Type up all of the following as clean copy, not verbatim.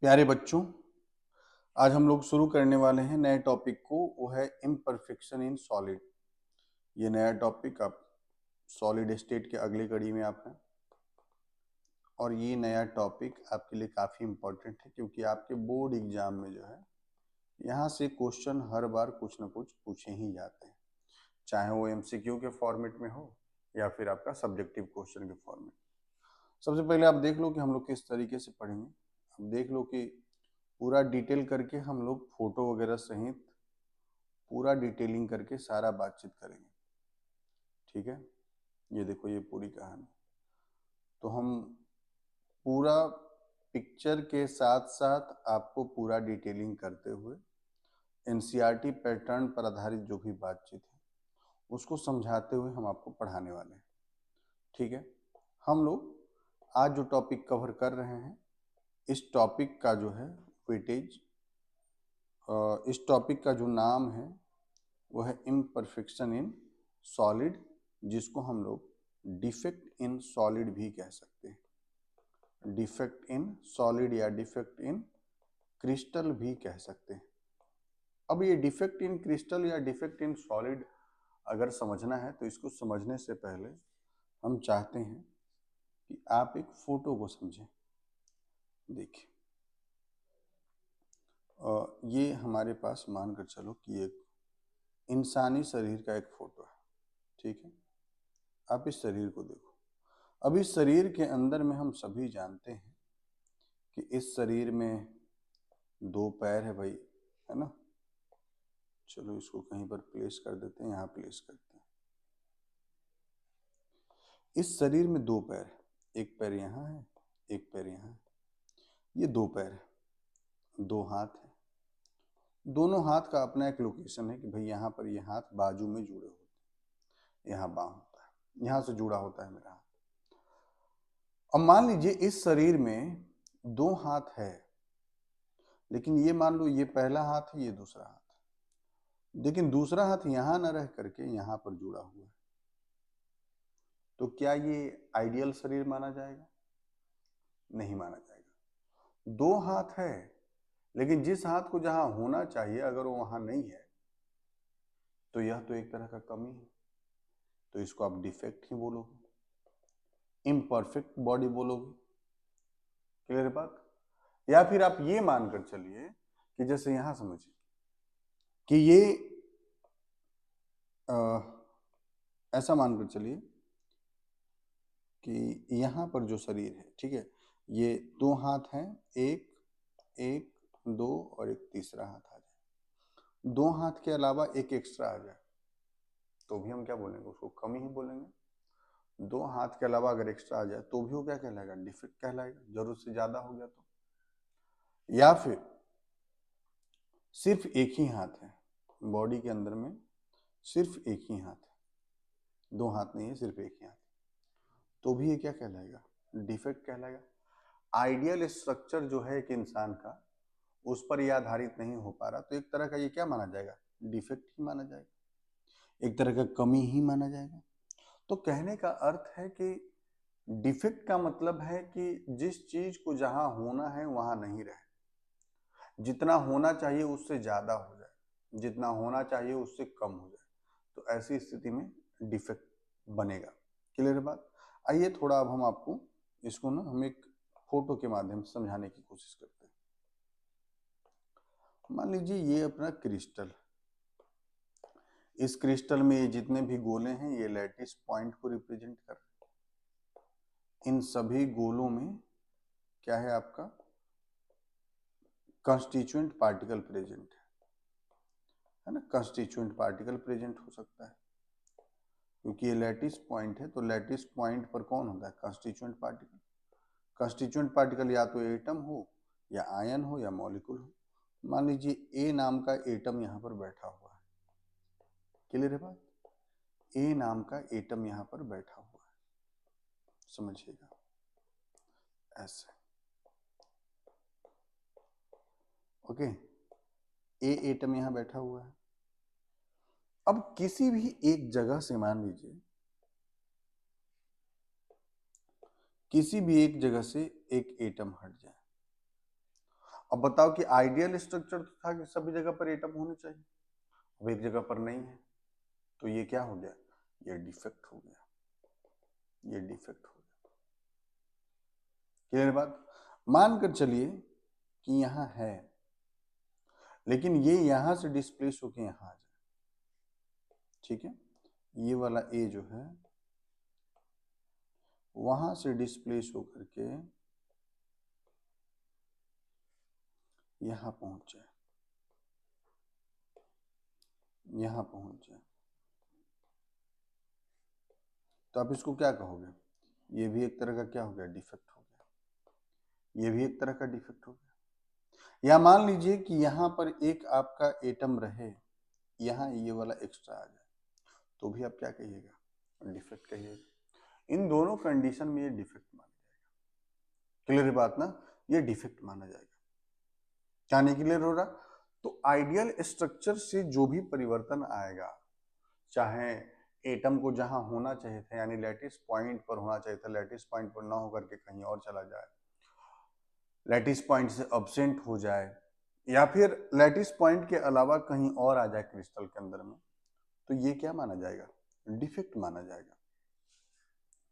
प्यारे बच्चों, आज हम लोग शुरू करने वाले हैं नए टॉपिक को। वो है इम्परफेक्शन इन सॉलिड। ये नया टॉपिक आप सॉलिड स्टेट के अगली कड़ी में आप हैं और ये नया टॉपिक आपके लिए काफ़ी इम्पोर्टेंट है क्योंकि आपके बोर्ड एग्जाम में जो है यहाँ से क्वेश्चन हर बार कुछ ना कुछ पूछे ही जाते हैं, चाहे वो एमसीक्यू के फॉर्मेट में हो या फिर आपका सब्जेक्टिव क्वेश्चन के फॉर्मेट। सबसे पहले आप देख लो कि हम लोग किस तरीके से पढ़ेंगे। आप देख लो कि पूरा डिटेल करके हम लोग फोटो वगैरह सहित पूरा डिटेलिंग करके सारा बातचीत करेंगे। ठीक है, ये देखो ये पूरी कहानी। तो हम पूरा पिक्चर के साथ साथ आपको पूरा डिटेलिंग करते हुए एनसीईआरटी पैटर्न पर आधारित जो भी बातचीत है उसको समझाते हुए हम आपको पढ़ाने वाले हैं। ठीक है, हम लोग आज जो टॉपिक कवर कर रहे हैं इस टॉपिक का जो है वेटेज, इस टॉपिक का जो नाम है वो है इम्परफेक्शन इन सॉलिड, जिसको हम लोग डिफेक्ट इन सॉलिड भी कह सकते हैं। डिफेक्ट इन सॉलिड या डिफेक्ट इन क्रिस्टल भी कह सकते हैं। अब ये डिफेक्ट इन क्रिस्टल या डिफेक्ट इन सॉलिड अगर समझना है तो इसको समझने से पहले हम चाहते हैं कि आप एक फोटो को समझें। देखिए, ये हमारे पास मानकर चलो कि एक इंसानी शरीर का एक फोटो है। ठीक है, आप इस शरीर को देखो। अब इस शरीर के अंदर में हम सभी जानते हैं कि इस शरीर में दो पैर है भाई, है ना। चलो इसको कहीं पर प्लेस कर देते हैं, यहाँ प्लेस करते हैं। इस शरीर में दो पैर है, एक पैर यहाँ है, एक पैर यहाँ है। ये दो पैर है, दो हाथ है। दोनों हाथ का अपना एक लोकेशन है कि भाई यहाँ पर ये हाथ बाजू में जुड़े होते हैं, यहाँ बाँह होता है, यहाँ से जुड़ा होता है मेरा हाथ। अब मान लीजिए इस शरीर में दो हाथ है, लेकिन ये मान लो ये पहला हाथ है, ये दूसरा हाथ है, लेकिन दूसरा हाथ यहाँ न रह करके यहाँ पर जुड़ा हुआ है। तो क्या ये आइडियल शरीर माना जाएगा? नहीं माना जाएगा। दो हाथ है लेकिन जिस हाथ को जहां होना चाहिए अगर वो वहां नहीं है तो यह तो एक तरह का कमी है। तो इसको आप डिफेक्ट ही बोलोगे, इम्परफेक्ट बॉडी बोलोगे। क्लियर बात? या फिर आप ये मानकर चलिए कि जैसे यहां समझिए कि ये ऐसा मानकर चलिए कि यहां पर जो शरीर है, ठीक है, ये दो हाथ हैं, एक एक दो और एक तीसरा हाथ आ जाए। दो हाथ के अलावा एक एक्स्ट्रा आ जाए तो भी हम क्या बोलेंगे? उसको कमी ही बोलेंगे। दो हाथ के अलावा अगर एक्स्ट्रा आ जाए तो भी वो क्या कहलाएगा? डिफेक्ट कहलाएगा, जरूरत से ज्यादा हो गया तो। या फिर सिर्फ एक ही हाथ है बॉडी के अंदर में, सिर्फ एक ही हाथ है, दो हाथ नहीं है, सिर्फ एक ही हाथ, तो भी ये क्या कहलाएगा? डिफेक्ट कहलाएगा। आइडियल स्ट्रक्चर जो है एक इंसान का उस पर यह आधारित नहीं हो पा रहा तो एक तरह का ये क्या माना जाएगा? डिफेक्ट ही माना जाएगा, एक तरह का कमी ही माना जाएगा। तो कहने का अर्थ है कि डिफेक्ट का मतलब है कि जिस चीज को जहां होना है वहां नहीं रहे, जितना होना चाहिए उससे ज्यादा हो जाए, जितना होना चाहिए उससे कम हो जाए, तो ऐसी स्थिति में डिफेक्ट बनेगा। क्लियर बात? आइए थोड़ा अब हम आपको इसको ना हम एक फोटो के माध्यम से समझाने की कोशिश करते हैं। मान लीजिए ये अपना क्रिस्टल, इस क्रिस्टल में ये जितने भी गोले हैं ये लैटिस पॉइंट को रिप्रेजेंट कर रहे हैं। इन सभी गोलों में क्या है? आपका कंस्टिट्यूएंट पार्टिकल प्रेजेंट है ना। कंस्टिट्यूएंट पार्टिकल प्रेजेंट हो सकता है क्योंकि ये लैटिस पॉइंट है, तो लैटिस पॉइंट पर कौन होता है? Constituent particle. कंस्टिट्यूएंट पार्टिकल या तो एटम हो या आयन हो या मॉलिक्यूल हो। मान लीजिए ए नाम का एटम यहाँ पर बैठा हुआ है। क्लियर है बात? ए नाम का एटम यहाँ पर बैठा हुआ है, समझिएगा ऐसे। ओके, ए एटम यहाँ बैठा हुआ है। अब किसी भी एक जगह से मान लीजिए, किसी भी एक जगह से एक एटम हट जाए अब बताओ कि आइडियल स्ट्रक्चर तो था कि सभी जगह पर एटम होने चाहिए, अब एक जगह पर नहीं है, तो ये क्या हो गया, ये डिफेक्ट हो गया, ये डिफेक्ट हो गया। क्लियर बात? मानकर चलिए कि यहां है, लेकिन ये यहां से डिस्प्लेस होके यहां आ जाए, ठीक है, ये वाला ए जो है वहां से डिस्प्लेस होकर के यहां पहुंच जाए, यहां पहुंच जाए, तो आप इसको क्या कहोगे, ये भी एक तरह का क्या हो गया, डिफेक्ट हो गया, ये भी एक तरह का डिफेक्ट हो गया। या मान लीजिए कि यहां पर एक आपका एटम रहे, यहां ये वाला एक्स्ट्रा आ जाए, तो भी आप क्या कहिएगा, डिफेक्ट कहिएगा। इन दोनों कंडीशन में ये डिफेक्ट माना जाएगा। क्लियर बात ना, ये डिफेक्ट माना जाएगा। क्या नहीं क्लियर हो रहा? तो आइडियल स्ट्रक्चर से जो भी परिवर्तन आएगा, चाहे एटम को जहां होना चाहिए था यानी लैटिस पॉइंट पर होना चाहिए था, लैटिस पॉइंट पर ना होकर के कहीं और चला जाए, लैटिस पॉइंट से अब्सेंट हो जाए, या फिर लैटिस पॉइंट के अलावा कहीं और आ जाए क्रिस्टल के अंदर में, तो ये क्या माना जाएगा, डिफेक्ट माना जाएगा।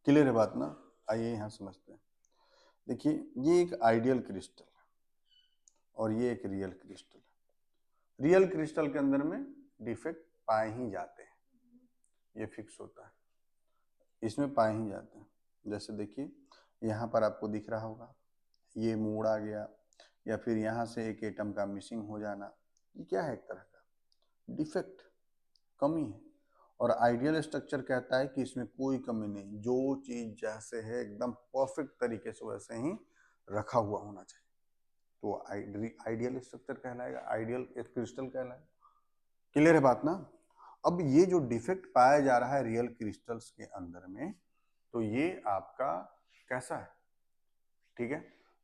क्लियर है बात ना? आइए यहां समझते हैं। देखिए ये एक आइडियल क्रिस्टल है और ये एक रियल क्रिस्टल है। रियल क्रिस्टल के अंदर में डिफेक्ट पाए ही जाते हैं, ये फिक्स होता है, इसमें पाए ही जाते हैं। जैसे देखिए यहाँ पर आपको दिख रहा होगा ये मोड़ आ गया, या फिर यहाँ से एक एटम का मिसिंग हो जाना, ये क्या है, एक तरह का डिफेक्ट, कमी है। और आइडियल स्ट्रक्चर कहता है कि इसमें कोई कमी नहीं, जो चीज जैसे है एकदम परफेक्ट तरीके से वैसे ही रखा हुआ होना चाहिए, तो आइडियल स्ट्रक्चर कहलाएगा, आइडियल क्रिस्टल कहलाएगा। क्लियर है बात ना? अब ये जो डिफेक्ट पाया जा रहा है रियल क्रिस्टल्स के अंदर में, तो ये आपका कैसा है, ठीक है,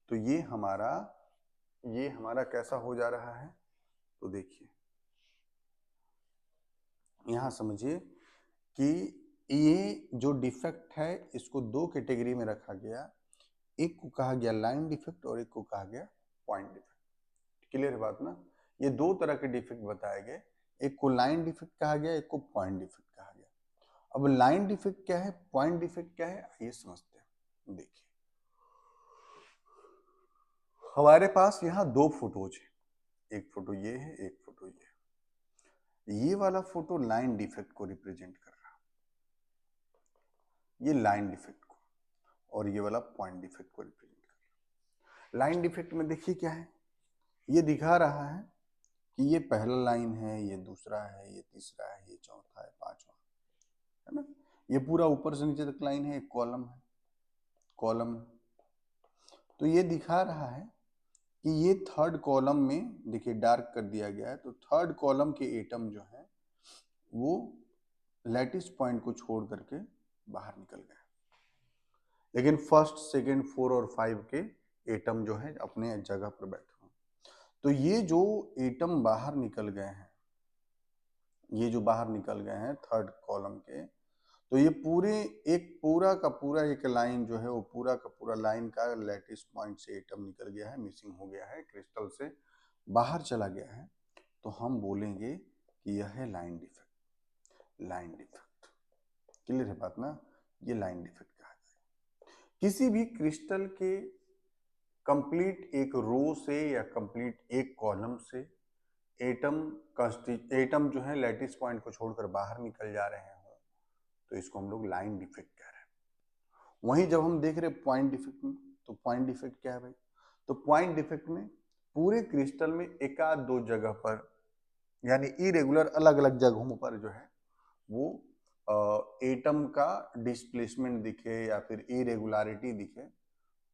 तो ये हमारा कैसा हो जा रहा है, तो देखिए यहां समझिए कि ये जो डिफेक्ट है इसको दो कैटेगरी में रखा गया, एक को कहा गया लाइन डिफेक्ट और एक को कहा गया पॉइंट डिफेक्ट। क्लियर है बात ना? ये दो तरह के डिफेक्ट बताए गए, एक को लाइन डिफेक्ट कहा गया, एक को पॉइंट डिफेक्ट कहा गया। अब लाइन डिफेक्ट क्या है, पॉइंट डिफेक्ट क्या है, आइए समझते हैं। देखिए हमारे पास यहाँ दो फोटोज है, एक फोटो ये है, एक फोटो ये है। ये वाला फोटो लाइन डिफेक्ट को रिप्रेजेंट कर रहा है, ये लाइन डिफेक्ट को, और ये वाला पॉइंट डिफेक्ट को रिप्रेजेंट कर रहा है। लाइन डिफेक्ट में देखिए क्या है, ये दिखा रहा है कि ये पहला लाइन है, ये दूसरा है, ये तीसरा है, ये चौथा है, पांचवा है ना, ये पूरा ऊपर से नीचे तक लाइन है, एक कॉलम है, कॉलम। तो ये दिखा रहा है कि ये थर्ड कॉलम में देखिए डार्क कर दिया गया है, तो थर्ड कॉलम के एटम जो है वो लैटिस पॉइंट को छोड़ करके बाहर निकल गए, लेकिन फर्स्ट सेकंड फोर और फाइव के एटम जो है अपने जगह पर बैठे हुए। तो ये जो एटम बाहर निकल गए हैं, ये जो बाहर निकल गए हैं थर्ड कॉलम के, तो ये पूरा का पूरा एक लाइन जो है वो पूरा का पूरा लाइन का लैटिस पॉइंट से एटम निकल गया है, मिसिंग हो गया है, क्रिस्टल से बाहर चला गया है, तो हम बोलेंगे कि यह है line defect, line defect. Clear है बात ना? ये लाइन डिफेक्ट कहा जाएगा। किसी भी क्रिस्टल के कंप्लीट एक रो से या कंप्लीट एक कॉलम से एटम जो है लैटिस पॉइंट को छोड़कर बाहर निकल जा रहे हो, तो इसको हम लोग लाइन डिफेक्ट कह रहे हैं। वहीं जब हम देख रहे हैं पॉइंट डिफेक्ट में, तो पॉइंट डिफेक्ट क्या है भाई, तो पॉइंट डिफेक्ट में पूरे क्रिस्टल में एक आध दो जगह पर यानी इरेगुलर अलग अलग जगहों पर जो है वो एटम का डिस्प्लेसमेंट दिखे या फिर इरेगुलरिटी दिखे,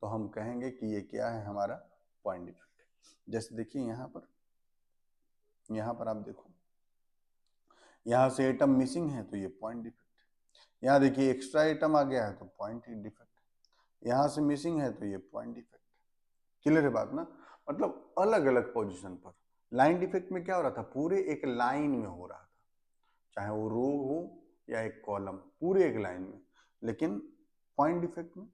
तो हम कहेंगे कि ये क्या है, हमारा पॉइंट डिफेक्ट। जैसे देखिए यहाँ पर आप देखो, यहाँ से एटम मिसिंग है तो ये पॉइंट डिफेक्ट, यहाँ देखिए एक्स्ट्रा एटम आ गया है तो पॉइंट डिफेक्ट, यहाँ से मिसिंग है तो ये पॉइंट डिफेक्ट। क्लियर है बात ना? मतलब अलग अलग पोजीशन पर। लाइन डिफेक्ट में क्या हो रहा था, पूरे एक लाइन में हो रहा था, चाहे वो रो हो या एक कॉलम, पूरे एक लाइन में। लेकिन पॉइंट डिफेक्ट में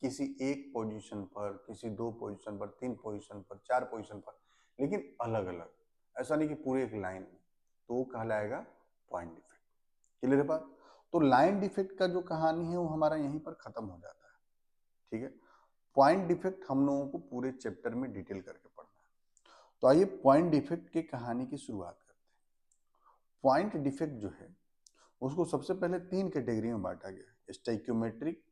किसी एक पोजीशन पर, किसी 2 पोजीशन पर, 3 पोजीशन पर, 4 पोजीशन पर, लेकिन अलग अलग, ऐसा नहीं कि पूरे एक लाइन में, तो वो कहलाएगा पॉइंट डिफेक्ट। क्लियर है बात? तो लाइन डिफेक्ट का जो कहानी है वो हमारा यहीं पर खत्म हो जाता है। ठीक है, पॉइंट डिफेक्ट हम लोगों को पूरे चैप्टर में डिटेल करके पढ़ना है। तो आइए पॉइंट डिफेक्ट की कहानी की शुरुआत करते हैं। पॉइंट डिफेक्ट जो है उसको सबसे पहले 3 कैटेगरी में बांटा गया है, स्टोइकियोमेट्रिक,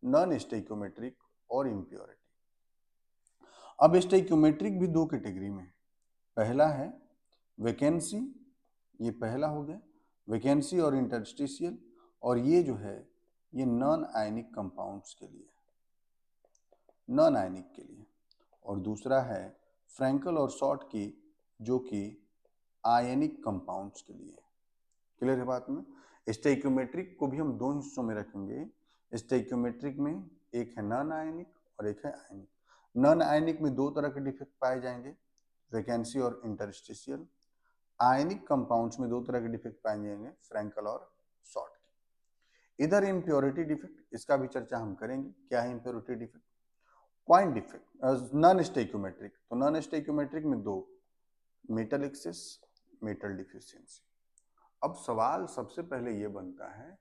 नॉन स्टोइकियोमेट्रिक और इम्प्योरिटी। अब स्टोइकियोमेट्रिक भी 2 कैटेगरी में है। पहला है वैकेंसी, ये पहला हो गया, वैकेंसी और इंटरस्टिशियल, और ये जो है ये नॉन आयनिक कंपाउंड्स के लिए, नॉन आयनिक के लिए। और दूसरा है फ्रैंकल और शॉर्ट की, जो कि आयनिक कंपाउंड्स के लिए। क्लियर है बात में? स्टोइकियोमेट्रिक को भी हम 2 हिस्सों में रखेंगे। स्टोइकियोमेट्रिक में एक है नॉन आयनिक और एक है आयनिक। नॉन आयनिक में 2 तरह के डिफेक्ट पाए जाएंगे, वैकेंसी और इंटरस्टिशियल। आयनिक कंपाउंड्स में 2 तरह के डिफेक्ट पाए जाएंगे, फ्रैंकल और शॉर्ट की। इधर इम्प्योरिटी डिफेक्ट, इसका भी चर्चा हम करेंगे, क्या है impurity defect. Point defect non stoichiometric, तो नॉन स्टोइकियोमेट्रिक में 2, मेटल एक्सेस, मेटल डिफिशियंसी। अब सवाल सबसे पहले ये बनता है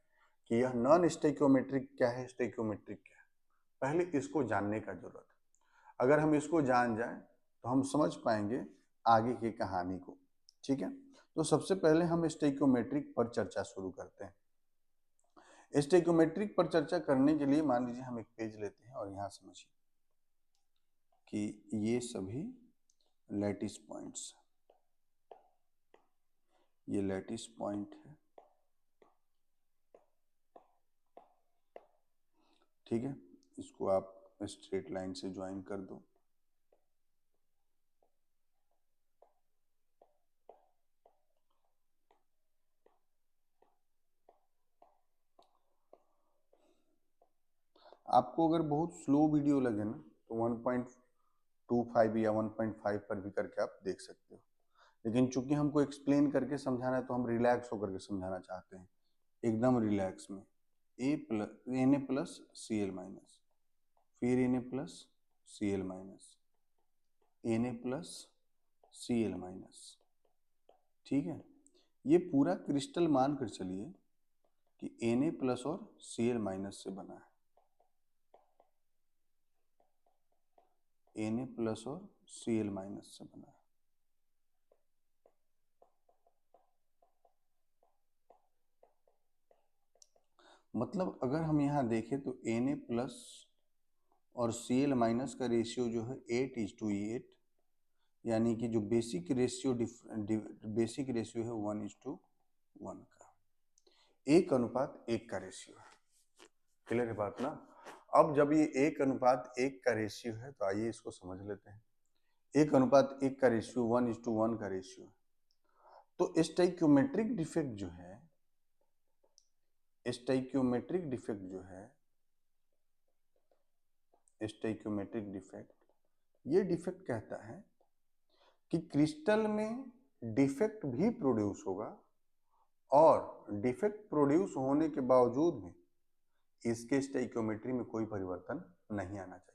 कि यह नॉन स्टोइकियोमेट्रिक क्या है, स्टोइकियोमेट्रिक क्या है। पहले इसको जानने का जरूरत है। अगर हम इसको जान जाएं तो हम समझ पाएंगे आगे की कहानी को। ठीक है, तो सबसे पहले हम स्टोइकियोमेट्रिक पर चर्चा शुरू करते हैं। स्टोइकियोमेट्रिक पर चर्चा करने के लिए मान लीजिए हम एक पेज लेते हैं और यहाँ समझिए कि ये सभी लैटिस पॉइंट्स, ये लैटिस पॉइंट है। ठीक है, इसको आप स्ट्रेट लाइन से ज्वाइन कर दो। आपको अगर बहुत स्लो वीडियो लगे ना तो 1.25 या 1.5 पर भी करके आप देख सकते हो, लेकिन चूंकि हमको एक्सप्लेन करके समझाना है तो हम रिलैक्स होकर के समझाना चाहते हैं, एकदम रिलैक्स में। Na प्लस Cl माइनस, फिर Na plus Cl minus, Na plus Cl minus. ठीक है, ये पूरा क्रिस्टल मान कर चलिए कि Na प्लस और Cl माइनस से बना है, Na प्लस और Cl माइनस से बना है। मतलब अगर हम यहाँ देखें तो Na प्लस और Cl माइनस का रेशियो जो है 8:8, यानी कि जो बेसिक रेशियो है 1:1 का, 1:1 का रेशियो है। क्लियर है बात ना? अब जब ये 1:1 का रेशियो है तो आइए इसको समझ लेते हैं। 1:1 का रेशियो 1:1 का रेशियो है, तो स्टोइकियोमेट्रिक डिफेक्ट जो है, स्टोइकियोमेट्रिक डिफेक्ट जो है, स्टोइकियोमेट्रिक डिफेक्ट, ये डिफेक्ट कहता है कि क्रिस्टल में डिफेक्ट भी प्रोड्यूस होगा और डिफेक्ट प्रोड्यूस होने के बावजूद भी इसके स्टोइकियोमेट्री में कोई परिवर्तन नहीं आना चाहिए।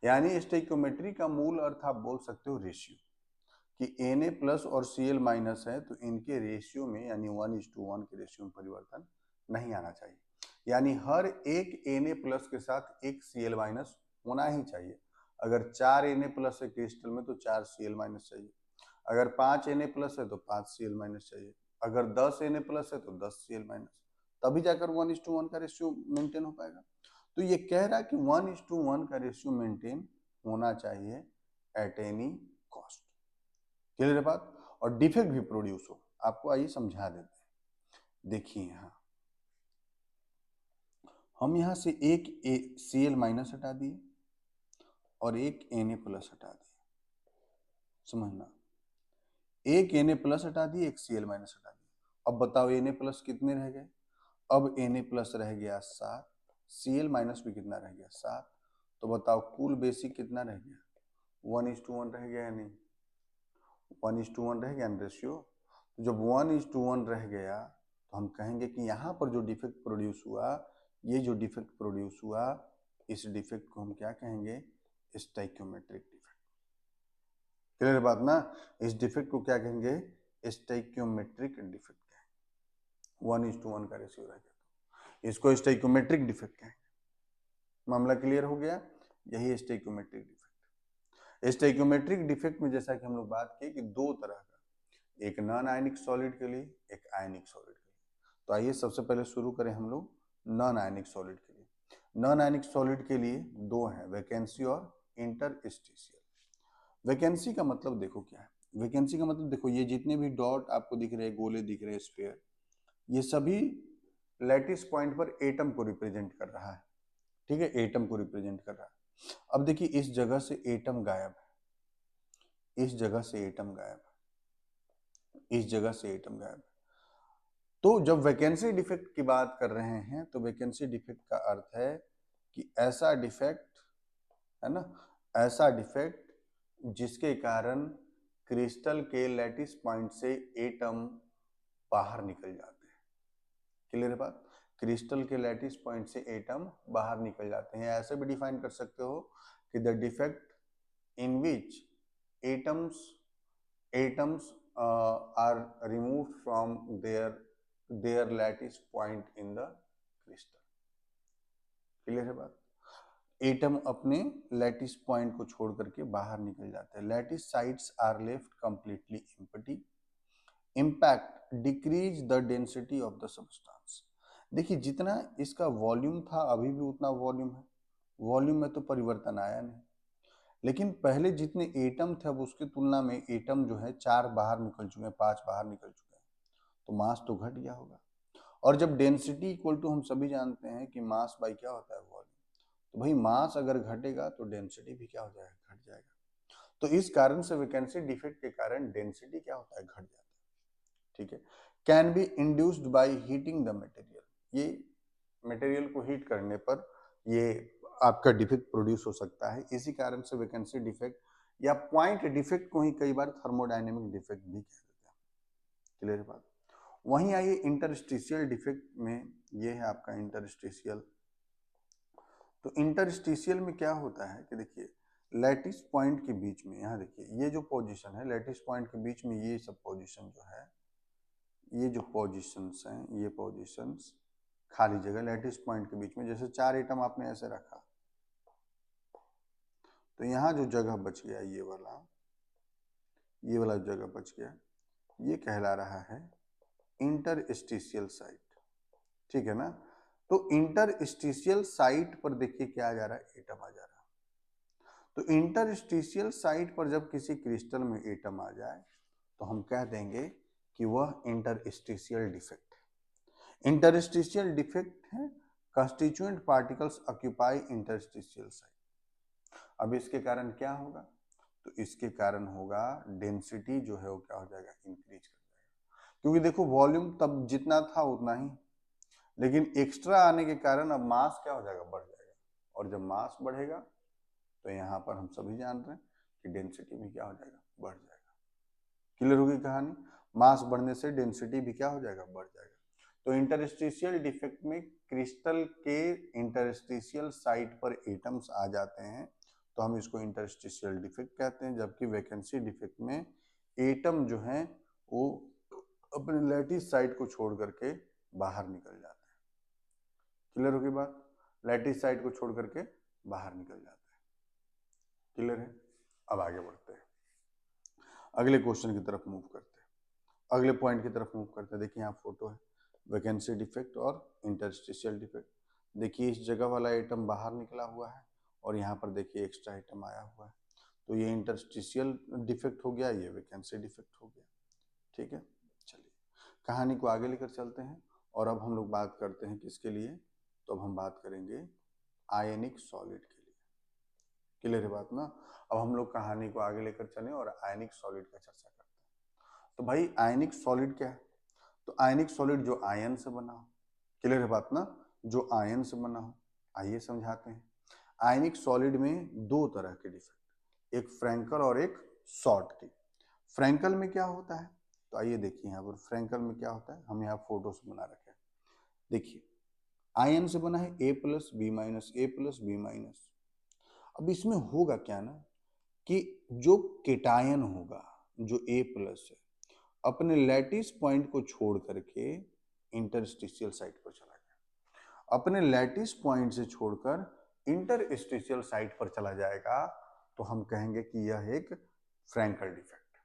यानी स्टोइकियोमेट्री का मूल अर्थ आप बोल सकते हो रेशियो, कि Na प्लस और Cl माइनस है तो इनके रेशियो में, यानी 1:1 के रेशियो में परिवर्तन नहीं आना चाहिए। यानी हर एक Na प्लस के साथ एक Cl माइनस होना ही चाहिए। अगर 4 Na प्लस है क्रिस्टल में तो 4 Cl माइनस चाहिए, अगर 5 Na प्लस है तो 5 Cl माइनस चाहिए, अगर 10 Na प्लस है तो 10 Cl माइनस, तभी जाकर 1:1 का रेशियो मेंटेन हो पाएगा। तो ये कह रहा है कि 1:1 का रेशियो मेंटेन होना चाहिए एट एनी कॉस्ट। क्लियर है बात? और डिफेक्ट भी प्रोड्यूस हो। आपको आइए समझा देते हैं। देखिए यहाँ हम यहाँ से एक Cl माइनस हटा दिए और एक Na प्लस हटा दिए, समझना, एक Na प्लस हटा दिए, एक Cl माइनस हटा दिए। अब बताओ Na प्लस कितने रह गए? अब Na प्लस रह गया 7, Cl माइनस भी कितना रह गया 7। तो बताओ कुल बेसिक कितना रह गया? 1:1 रह गया या नहीं? 1:1 रह गया रेशियो। तो जब 1:1 रह गया तो हम कहेंगे कि यहाँ पर जो डिफेक्ट प्रोड्यूस हुआ, ये जो डिफेक्ट प्रोड्यूस हुआ इस डिफेक्ट को हम क्या कहेंगे? Stoichiometric defect. क्लियर बात ना? इस डिफेक्ट को क्या कहेंगे? स्टोइकियोमेट्रिक डिफेक्ट कहेंगे। 1:1 का रेशियो रह गया, इसको स्टोइकियोमेट्रिक डिफेक्ट कहेंगे। मामला क्लियर हो गया? यही स्टोइकियोमेट्रिक डिफेक्ट। स्टोइकियोमेट्रिक डिफेक्ट में जैसा कि हम लोग बात की कि दो तरह का, एक नॉन आयनिक सॉलिड के लिए, एक आयनिक सॉलिड के लिए। तो आइए सबसे पहले शुरू करें हम लोग नॉन आयनिक सॉलिड के लिए। नॉन आयनिक सॉलिड के लिए दो हैं, वैकेंसी और इंटरस्टिशियल। वैकेंसी का मतलब देखो क्या है? वैकेंसी का मतलब देखो, ये जितने भी डॉट आपको दिख रहे हैं, गोले दिख रहे हैं, स्फीयर, ये सभी लैटिस पॉइंट पर एटम को रिप्रेजेंट कर रहा है। ठीक है, एटम को रिप्रेजेंट कर रहा है। अब देखिए, इस जगह से एटम गायब है, इस जगह से एटम गायब है, इस जगह से एटम गायब है। तो जब वैकेंसी डिफेक्ट की बात कर रहे हैं तो वैकेंसी डिफेक्ट का अर्थ है कि ऐसा डिफेक्ट है ना, ऐसा डिफेक्ट जिसके कारण क्रिस्टल के लैटिस पॉइंट से एटम बाहर निकल जाते हैं। क्लियर है बात? क्रिस्टल के लैटिस पॉइंट से एटम बाहर निकल जाते हैं। ऐसे भी डिफाइन कर सकते हो कि the defect in which atoms are removed from their lattice point in the crystal। Clear है बात? एटम अपने लैटिस पॉइंट को छोड़ करके बाहर निकल जाते हैं। Lattice sides are left completely empty. Impact decrease the density of the substance. देखिए, जितना इसका वॉल्यूम था अभी भी उतना वॉल्यूम है, वॉल्यूम में तो परिवर्तन आया नहीं। लेकिन पहले जितने एटम थे अब उसकी तुलना में एटम जो है 4 बाहर निकल चुके हैं, 5 बाहर निकल चुके हैं, तो मास तो घट गया होगा। और जब डेंसिटी इक्वल टू, हम सभी जानते हैं कि मास बाई क्या होता है? वॉल्यूम। तो भाई मास अगर घटेगा तो डेंसिटी भी क्या हो जाएगा? घट जाएगा। तो इस कारण से वैकेंसी डिफेक्ट के कारण डेंसिटी क्या होता है? घट जाता है। ठीक है। Can be induced by heating the material. ये मटेरियल को हीट करने पर ये आपका डिफेक्ट प्रोड्यूस हो सकता है। इसी कारण से वैकेंसी डिफेक्ट या पॉइंट डिफेक्ट को ही कई बार थर्मोडायनेमिक डिफेक्ट भी कह देते हैं। क्लियर बात? वहीं आइए इंटरस्टिशियल डिफेक्ट में, ये है आपका इंटरस्टिशियल। तो इंटरस्टिशियल में क्या होता है कि देखिए, लैटिस पॉइंट के बीच में, यहाँ देखिए ये जो पोजीशन है लैटिस पॉइंट के बीच में, ये सब पोजीशन जो है, ये जो पोजीशंस हैं, ये पोजीशंस खाली जगह लैटिस पॉइंट के बीच में, जैसे 4 एटम आपने ऐसे रखा, तो यहाँ जो जगह बच गया, ये वाला जगह बच गया, ये कहला रहा है इंटरस्टिशियल साइट। ठीक है ना? तो इंटरस्टिशियल साइट पर देखिए क्या आ जा रहा है? एटम आ जा रहा है। तो इंटरस्टिशियल साइट पर जब किसी क्रिस्टल में एटम आ जाए तो हम कह देंगे कि वह इंटरस्टिशियल डिफेक्ट है। इंटरस्टिशियल डिफेक्ट है, constituent particles occupy interstitial site. अब इसके कारण क्या होगा? तो इसके कारण होगा डेंसिटी जो है वो क्या हो जाएगा? इंक्रीज कर जाएगा। क्योंकि देखो, वॉल्यूम तब जितना था उतना ही, लेकिन एक्स्ट्रा आने के कारण अब मास क्या हो जाएगा? बढ़ जाएगा। और जब मास बढ़ेगा तो यहाँ पर हम सभी जान रहे हैं कि डेंसिटी भी क्या हो जाएगा? बढ़ जाएगा। क्लियर होगी कहानी? मास बढ़ने से डेंसिटी भी क्या हो जाएगा? बढ़ जाएगा। तो इंटरस्टिशियल डिफेक्ट में क्रिस्टल के इंटरस्टिशियल साइट पर एटम्स आ जाते हैं, तो हम इसको इंटरस्टिशियल डिफेक्ट कहते हैं। जबकि वैकेंसी डिफेक्ट में एटम जो है वो अपने लैटिस साइट को छोड़ करके बाहर निकल जाते हैं। क्लियर होगी बात? लैटिस साइट को छोड़ करके बाहर निकल जाते हैं। क्लियर है? अब आगे बढ़ते हैं, अगले क्वेश्चन की तरफ मूव करते हैं, अगले पॉइंट की तरफ मूव करते हैं। देखिए यहाँ फोटो है, वैकेंसी डिफेक्ट और इंटरस्टिशियल डिफेक्ट। देखिए इस जगह वाला एटम बाहर निकला हुआ है और यहाँ पर देखिए एक्स्ट्रा एटम आया हुआ है, तो ये इंटरस्टिशियल डिफेक्ट हो गया, ये वैकेंसी डिफेक्ट हो गया। ठीक है, चलिए कहानी को आगे लेकर चलते हैं और अब हम लोग बात करते हैं किसके लिए? तो अब हम बात करेंगे आयनिक सॉलिड के लिए। क्लियर है बात ना? अब हम लोग कहानी को आगे लेकर चलें और आयनिक सॉलिड का चर्चा करते हैं। तो भाई आयनिक सॉलिड क्या है? तो आयनिक सॉलिड जो आयन से बना हो। क्लियर है बात ना? जो आयन से बना हो। आइए समझाते हैं। आयनिक सॉलिड में दो तरह के डिफेक्ट, एक फ्रैंकल और एक शॉर्टकी। फ्रैंकल में क्या होता है? तो आइए देखिए यहाँ पर फ्रैंकल में क्या होता है, हम यहाँ फोटो से बना रखे हैं। देखिए आयन से बना है ए plus B minus, A plus B minus. अब इसमें होगा क्या ना कि जो केटायन होगा, जो ए प्लस है, अपने लैटिस पॉइंट को छोड़ करके इंटरस्टिशियल साइट पर चला जाएगा। अपने लैटिस पॉइंट से छोड़कर इंटरस्टिशियल साइट पर चला जाएगा, तो हम कहेंगे कि यह एक फ्रैंकल डिफेक्ट।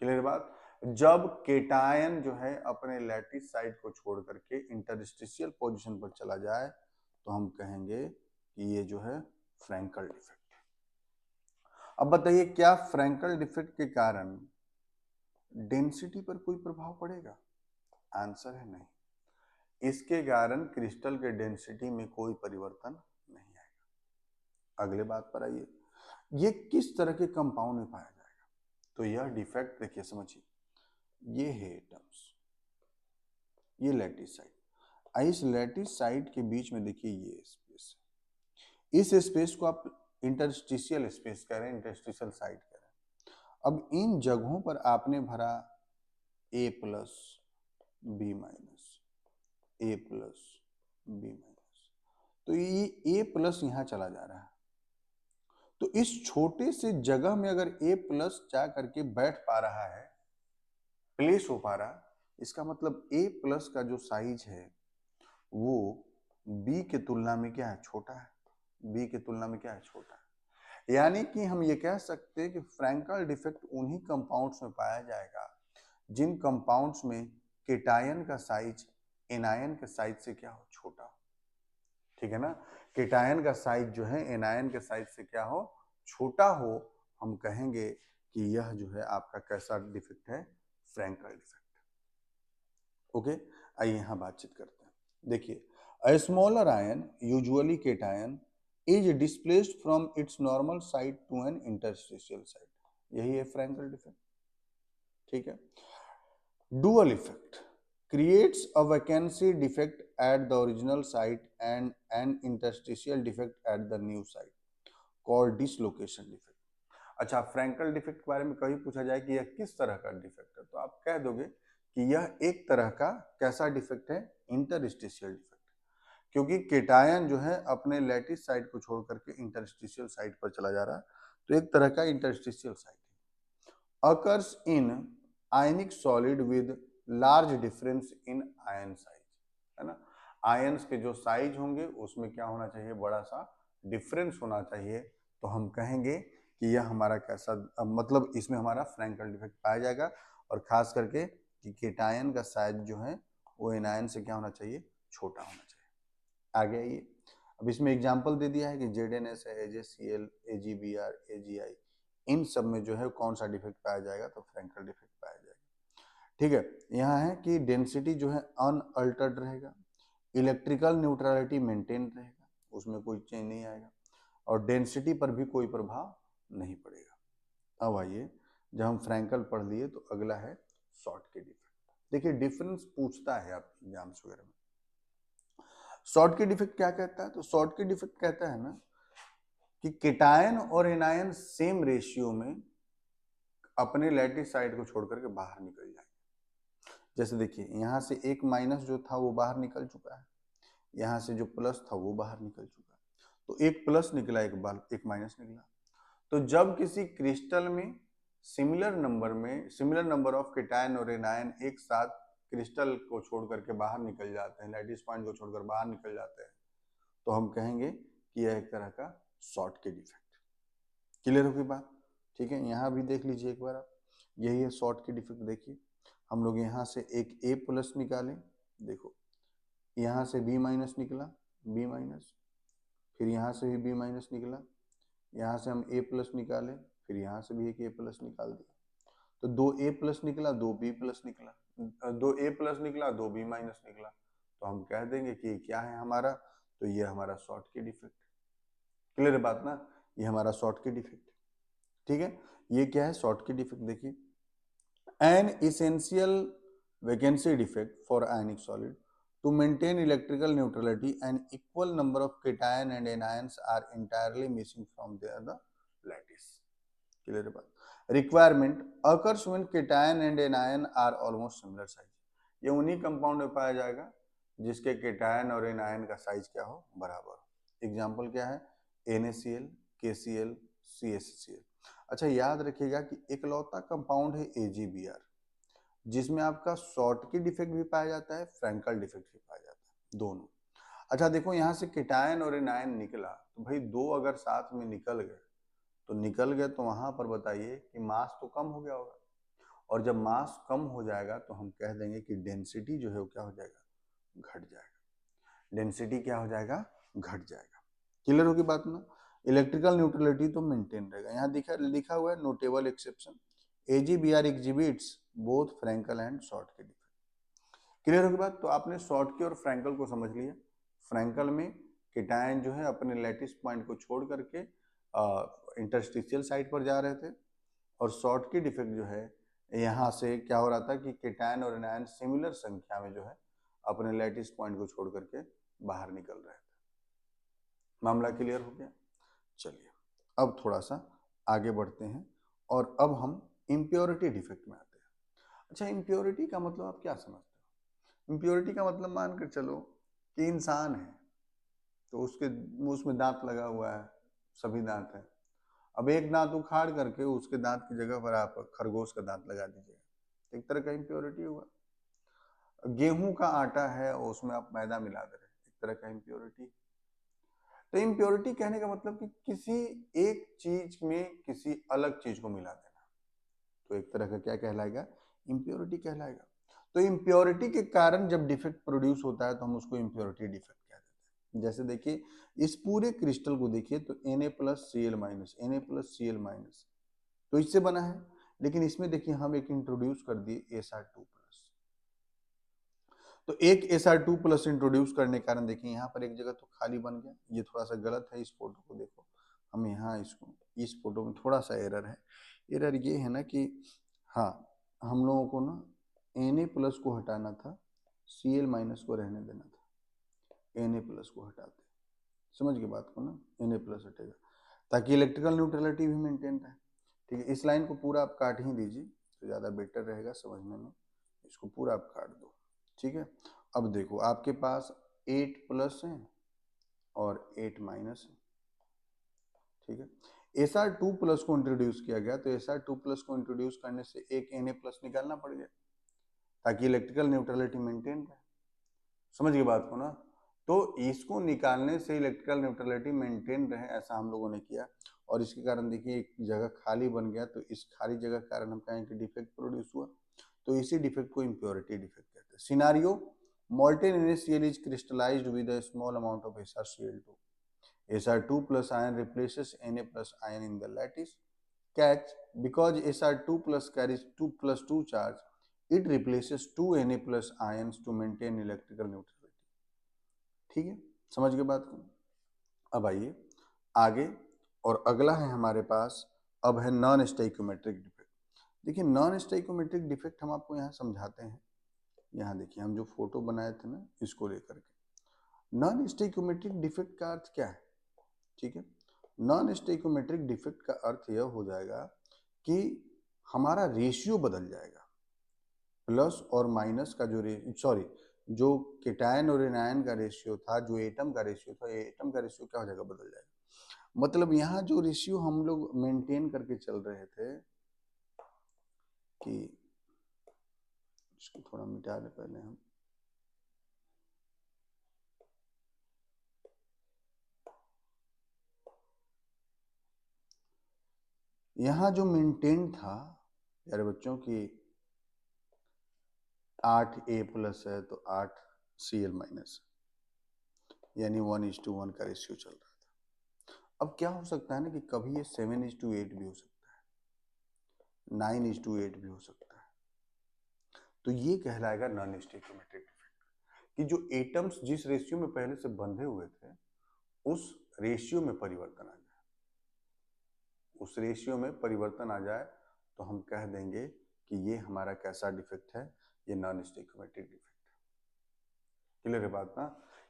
क्लियर बात? जब केटायन जो है अपने लैटिस साइट को छोड़ करके इंटरस्टिशियल पोजीशन पर चला जाए, तो हम कहेंगे कि ये जो है फ्रैंकल डिफेक्ट। अब बताइए, क्या फ्रैंकल डिफेक्ट के कारण डेंसिटी पर कोई प्रभाव पड़ेगा? आंसर है नहीं। इसके कारण क्रिस्टल के डेंसिटी में कोई परिवर्तन नहीं आएगा। अगले बात पर आइए, ये किस तरह के कंपाउंड में पाया जाएगा? तो यह डिफेक्ट देखिए, समझिए, ये है टर्म्स, ये लैटिस साइट। इस लैटिस साइट के बीच में देखिए ये स्पेस है। इस स्पेस को आप इंटरस्टिशियल स्पेस कह रहे हैं, इंटरस्टिशियल साइट कह रहे हैं। अब इन जगहों पर आपने भरा ए plus B minus, A plus B minus, तो ये ए प्लस यहां चला जा रहा है। तो इस छोटे से जगह में अगर ए प्लस जा करके बैठ पा रहा है, प्लेस हो पा रहा, इसका मतलब ए प्लस का जो साइज है वो बी के तुलना में क्या है? छोटा है। बी के तुलना में क्या है? छोटा है। यानी कि हम ये कह सकते हैं कि फ्रैंकल डिफेक्ट उन्हीं कंपाउंड्स में पाया जाएगा जिन कंपाउंड्स में केटायन का साइज एनायन के साइज से क्या हो? छोटा हो। ठीक है ना? केटायन का साइज जो है एनायन के साइज से क्या हो? छोटा हो। हम कहेंगे कि यह जो है आपका कैसा डिफेक्ट है? Frenkel defect. ओके, आइए यहां बातचीत करते हैं। देखिए, a smaller ion, usually cation, is displaced from its normal site to an interstitial site. यही है फ्रैंकल डिफेक्ट। ठीक है। Dual effect creates a vacancy defect at the original site and an interstitial defect at the new site called dislocation defect. अच्छा, Frenkel defect के बारे में कभी पूछा जाए कि यह किस तरह का डिफेक्ट है, तो आप कह दोगे कि यह एक तरह का कैसा डिफेक्ट है? Interstitial defect. क्योंकि केटायन जो है अपने लैटिस साइट को छोड़ करके इंटरस्टिशियल साइट पर चला जा रहा है, तो एक तरह का इंटरस्टिशियल साइट है। Occurs in ionic solid with large difference in ion size, है ना? आयंस के जो साइज होंगे उसमें क्या होना चाहिए? बड़ा सा डिफरेंस होना चाहिए। तो हम कहेंगे कि यह हमारा कैसा, मतलब इसमें हमारा फ्रैंकल डिफेक्ट पाया जाएगा। और खास करके कि केटायन का साइज जो है वो एनायन से क्या होना चाहिए? छोटा होना चाहिए। आगे आइए, अब इसमें एग्जाम्पल दे दिया है कि ZnS है, AgCl, AgBr, AgI, इन सब में जो है कौन सा डिफेक्ट पाया जाएगा? तो फ्रैंकल डिफेक्ट पाया जाएगा। ठीक है। यहाँ है कि डेंसिटी जो है अनअल्टर्ड रहेगा, इलेक्ट्रिकल न्यूट्रलिटी मेंटेन रहेगा, उसमें कोई चेंज नहीं आएगा, और डेंसिटी पर भी कोई प्रभाव नहीं पड़ेगा। अब आइए, जब हम फ्रैंकल पढ़ लिए तो अगला है शॉर्ट के डिफेक्ट। देखिए, डिफरेंस पूछता है आप एग्जाम्स वगैरह में। शॉर्ट के डिफेक्ट क्या कहता है? तो शॉर्ट के डिफेक्ट कहता है ना कि केटायन और एनायन सेम रेशियो में अपने लैटिस साइड को छोड़ करके बाहर निकल जाएंगे। जैसे देखिए, यहाँ से एक माइनस जो था वो बाहर निकल चुका है, यहाँ से जो प्लस था वो बाहर निकल चुका है, तो एक प्लस निकला, एक माइनस निकला। तो जब किसी क्रिस्टल में सिमिलर नंबर ऑफ केटायन और एनायन एक साथ क्रिस्टल को छोड़ करके बाहर निकल जाते हैं, लैटिस पॉइंट को छोड़कर बाहर निकल जाते हैं, तो हम कहेंगे कि यह एक तरह का शॉर्ट के डिफेक्ट। क्लियर होगी बात? ठीक है। यहाँ भी देख लीजिए एक बार आप, यही है शॉर्ट के डिफेक्ट। देखिए, हम लोग यहाँ से एक ए प्लस निकालें, देखो यहाँ से बी माइनस निकला, बी माइनस, फिर यहाँ से भी बी माइनस निकला, यहाँ से हम ए प्लस निकालें, फिर यहाँ से भी एक ए प्लस निकाल दिया, तो दो ए प्लस निकला, दो बी प्लस निकला, दो ए प्लस निकला, दो बी माइनस निकला, तो हम कह देंगे कि क्या है हमारा? तो ये हमारा शॉर्ट के डिफेक्ट। क्लियर बात ना? ये हमारा शॉर्ट के डिफेक्ट। ठीक है, ये क्या है? शॉर्ट के डिफेक्ट। देखिए, N essential vacancy defect for ionic solid to maintain electrical neutrality, an equal number of cation and anions are entirely missing from the lattice. Clear बात? Requirement occurs when cation and anion are almost similar size. ये उन्हीं compound में पाया जाएगा जिसके cation और anion का size क्या हो, बराबर। एग्जाम्पल क्या है, NaCl, KCl, CaCl। अच्छा याद रखिएगा कि इकलौता कंपाउंड है AgBr जिसमें आपका शॉर्टकी डिफेक्ट भी पाया जाता है, फ्रैंकल डिफेक्ट भी पाया जाता है, दोनों। अच्छा देखो यहाँ से केटायन और एनायन निकला, तो भाई दो अगर साथ में निकल गए तो वहां पर बताइए कि मास तो कम हो गया होगा, और जब मास कम हो जाएगा तो हम कह देंगे कि डेंसिटी जो है वो क्या हो जाएगा, घट जाएगा। डेंसिटी क्या हो जाएगा, घट जाएगा। क्लियर होगी बात ना। इलेक्ट्रिकल न्यूट्रलिटी तो मेंटेन रहेगा। यहाँ लिखा हुआ है notable exception, AgBr exhibits both Frenkel and Schottky defect. Clear होगी बात। तो आपने शॉर्टकी और फ्रैंकल को समझ लिया। फ्रैंकल में केटायन जो है अपने लैटिस पॉइंट को छोड़ करके इंटरस्टिशियल साइड पर जा रहे थे, और शॉर्टकी डिफेक्ट जो है यहाँ से क्या हो रहा था कि केटायन और एनायन सिमिलर संख्या में जो है अपने लैटिस पॉइंट को छोड़ करके बाहर निकल रहे थे। मामला क्लियर हो गया। चलिए अब थोड़ा सा आगे बढ़ते हैं और अब हम इम्प्योरिटी डिफेक्ट में आते हैं। अच्छा इम्प्योरिटी का मतलब आप क्या समझते हो? इम्प्योरिटी का मतलब मान कर चलो कि इंसान है तो उसके उसमें दांत लगा हुआ है, सभी दांत है। अब एक दांत उखाड़ करके उसके दांत की जगह पर आप खरगोश का दांत लगा दीजिएगा, एक तरह का इम्प्योरिटी हुआ। गेहूं का आटा है और उसमें आप मैदा मिला दे रहे हैं, एक तरह का इम्प्योरिटी। तो इम्प्योरिटी कहने का मतलब कि किसी एक चीज में किसी अलग चीज को मिला देना, तो एक तरह का क्या कहलाएगा, इम्प्योरिटी कहलाएगा। तो इम्प्योरिटी के कारण जब डिफेक्ट प्रोड्यूस होता है तो हम उसको इम्प्योरिटी डिफेक्ट कह देते हैं। जैसे देखिए इस पूरे क्रिस्टल को देखिए तो Na+Cl-Na+Cl- तो इससे बना है, लेकिन इसमें देखिए हम एक इंट्रोड्यूस कर दिए Sr2+। तो एक Sr2+ इंट्रोड्यूस करने के कारण देखिए यहाँ पर एक जगह तो खाली बन गया। ये थोड़ा सा गलत है, इस फोटो को देखो, हम यहाँ इसको, इस फोटो में थोड़ा सा एरर है। एरर ये है ना कि हाँ हम लोगों को ना Na+ को हटाना था, Cl- को रहने देना था। Na+ को हटाते, समझ के बात को ना, Na+ हटेगा ताकि इलेक्ट्रिकल न्यूट्रलिटी भी मेंटेन रहे। ठीक है, इस लाइन को पूरा आप काट ही दीजिए तो ज़्यादा बेटर रहेगा समझने में। इसको पूरा आप काट दो। ठीक है, अब देखो आपके पास 8+ है और 8- है। ठीक है, Sr2+ को इंट्रोड्यूस किया गया, तो Sr2+ को इंट्रोड्यूस करने से एक Na+ निकालना पड़ गया ताकि इलेक्ट्रिकल न्यूट्रलिटी मेंटेन रहे। समझ गए बात को ना। तो इसको निकालने से इलेक्ट्रिकल न्यूट्रलिटी मेंटेन रहे, ऐसा हम लोगों ने किया, और इसके कारण देखिए एक जगह खाली बन गया, तो इस खाली जगह के कारण हम कहें कि डिफेक्ट प्रोड्यूस हुआ, तो इसी डिफेक्ट को इम्प्योरिटी डिफेक्ट कहते हैं। Scenario, molten NaCl is crystallized with a small amount of SrCl2. Sr2+ ion replaces Na+ ion in the lattice. Catch, because Sr2+ carries 2+2 charge, it replaces 2 Na+ ions to maintain electrical neutrality. ठीक है, समझ गए बात को। अब आइए आगे, और अगला है हमारे पास, अब है नॉन स्टोइकोमेट्रिक डिफेक्ट। देखिए नॉन स्टोइकोमेट्रिक डिफेक्ट हम आपको यहाँ समझाते हैं। यहाँ देखिए हम जो फोटो बनाए थे ना, इसको लेकर के नॉन स्टोइकोमेट्रिक डिफेक्ट का अर्थ क्या है। ठीक है, नॉन स्टोइकोमेट्रिक डिफेक्ट का अर्थ यह हो जाएगा कि हमारा रेशियो बदल जाएगा, प्लस और माइनस का जो केटायन और एनायन का रेशियो था, जो एटम का रेशियो था, एटम का रेशियो क्या हो जाएगा, बदल जाएगा। मतलब यहाँ जो रेशियो हम लोग मेंटेन करके चल रहे थे कि, इसको थोड़ा मिटा दे पहले हम, यहाँ जो मेंटेन था यार बच्चों की 8A+ है तो 8Cl-, यानी 1:1 का रेशियो चल रहा था। अब क्या हो सकता है ना कि कभी ये 7:8 भी हो सकता है, 9:8 भी हो सकता है। तो ये कहलाएगा नॉन स्टोइकोमेट्रिक डिफेक्ट कि जो एटम्स जिस रेशियो में पहले से बंधे हुए थे उस रेशियो में परिवर्तन आ जाए, उस रेशियो में परिवर्तन आ जाए तो हम कह देंगे कि ये हमारा कैसा डिफेक्ट है, ये नॉन स्टोइकोमेट्रिक डिफेक्ट है। क्लियर है बात ना,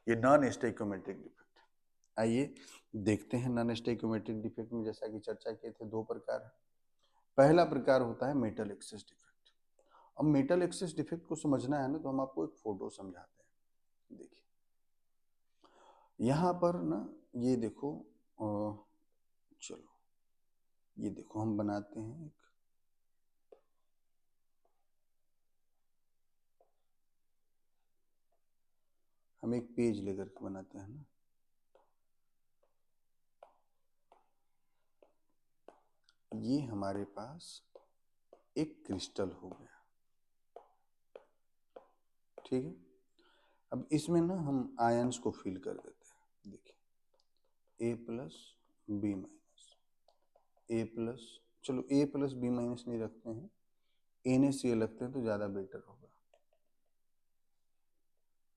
ये नॉन स्टोइकोमेट्रिक डिफेक्ट। आइए देखते हैं नॉन स्टोइकोमेट्रिक डिफेक्ट में, जैसा कि चर्चा किए थे, दो प्रकार है। पहला प्रकार होता है मेटल एक्सेस डिफेक्ट। अब मेटल एक्सेस डिफेक्ट को समझना है ना, तो हम आपको एक फोटो समझाते हैं। देखिए यहाँ पर ना ये देखो, चलो ये देखो हम बनाते हैं एक, हम एक पेज लेकर के बनाते हैं ना, ये हमारे पास एक क्रिस्टल हो गया, ठीक है। अब इसमें ना हम आयंस को फिल कर देते हैं। देखिए A plus B minus, A plus, चलो ए प्लस बी माइनस नहीं रखते हैं, एन ए सी एल रखते हैं तो ज़्यादा बेटर होगा,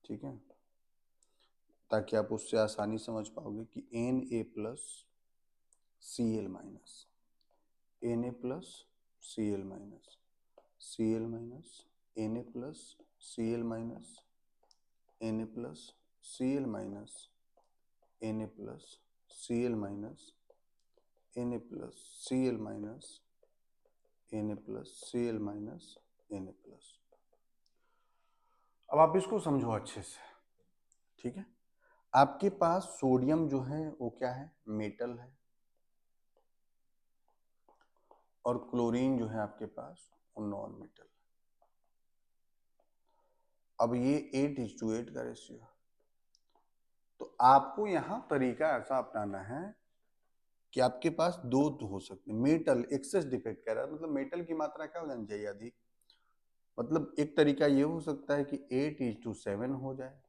ठीक है, ताकि आप उससे आसानी समझ पाओगे कि N A plus C L minus, N A plus C L minus, C L minus N A plus C L minus, N A plus C L minus, N A plus C L minus, N A plus C L minus, N A plus C L minus, N A plus. अब आप इसको समझो अच्छे से, ठीक है। आपके पास sodium जो है वो क्या है, मेटल है, और क्लोरीन जो है आपके पास वो नॉन मेटल। अब ये 8:8 का रेशियो है, तो आपको यहां तरीका ऐसा अपनाना है कि आपके पास दो तो हो सकते हैं। मेटल एक्सेस डिफेक्ट कह रहा है, मतलब मेटल की मात्रा क्या हो जानी चाहिए, अधिक। मतलब एक तरीका ये हो सकता है कि 8:7 हो जाए,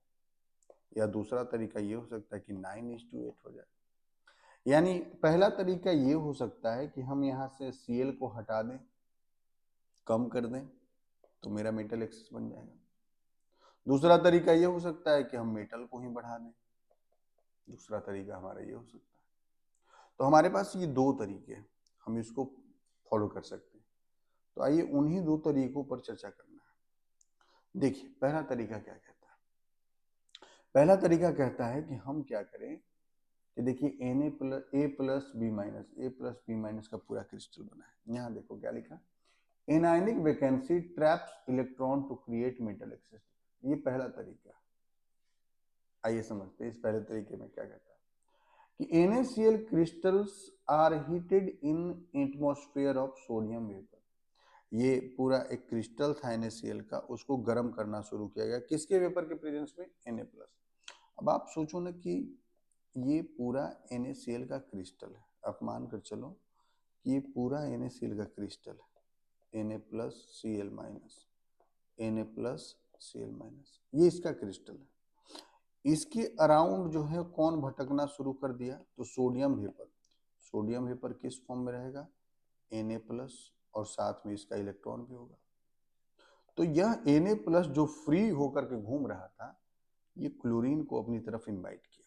या दूसरा तरीका ये हो सकता है कि 9:8 हो जाए। यानी पहला तरीका ये हो सकता है कि हम यहाँ से Cl को हटा दें, कम कर दें, तो मेरा मेटल एक्सेस बन जाएगा। दूसरा तरीका ये हो सकता है कि हम मेटल को ही बढ़ा दें, दूसरा तरीका हमारा ये हो सकता है। तो हमारे पास ये दो तरीके हैं, हम इसको फॉलो कर सकते हैं। तो आइए उन्हीं दो तरीकों पर चर्चा करना है। देखिए पहला तरीका क्या कहता है, पहला तरीका कहता है कि हम क्या करें कि देखिए A plus B minus, A plus B minus का पूरा क्रिस्टल बना है। यहाँ देखो क्या लिखा, anionic vacancy traps electron to create metal excess. ये पहला तरीका। आइए समझते हैं इस पहले तरीके में क्या कहता है कि NaCl crystals are heated in atmosphere of sodium vapour. ये पूरा एक क्रिस्टल था NaCl का, उसको गर्म करना शुरू किया गया, किसके वेपर के प्रेजेंस में, Na+। अब आप सोचो ना कि ये पूरा NaCl का क्रिस्टल है, आप मान कर चलो कि ये पूरा NaCl का क्रिस्टल है, Na+Cl माइनस, Na+Cl माइनस, ये इसका क्रिस्टल है। इसके अराउंड जो है कौन भटकना शुरू कर दिया, तो सोडियम वेपर। सोडियम वेपर किस फॉर्म में रहेगा, Na+, और साथ में इसका इलेक्ट्रॉन भी होगा। तो यह Na+ जो फ्री होकर के घूम रहा था, ये क्लोरीन को अपनी तरफ इनवाइट किया।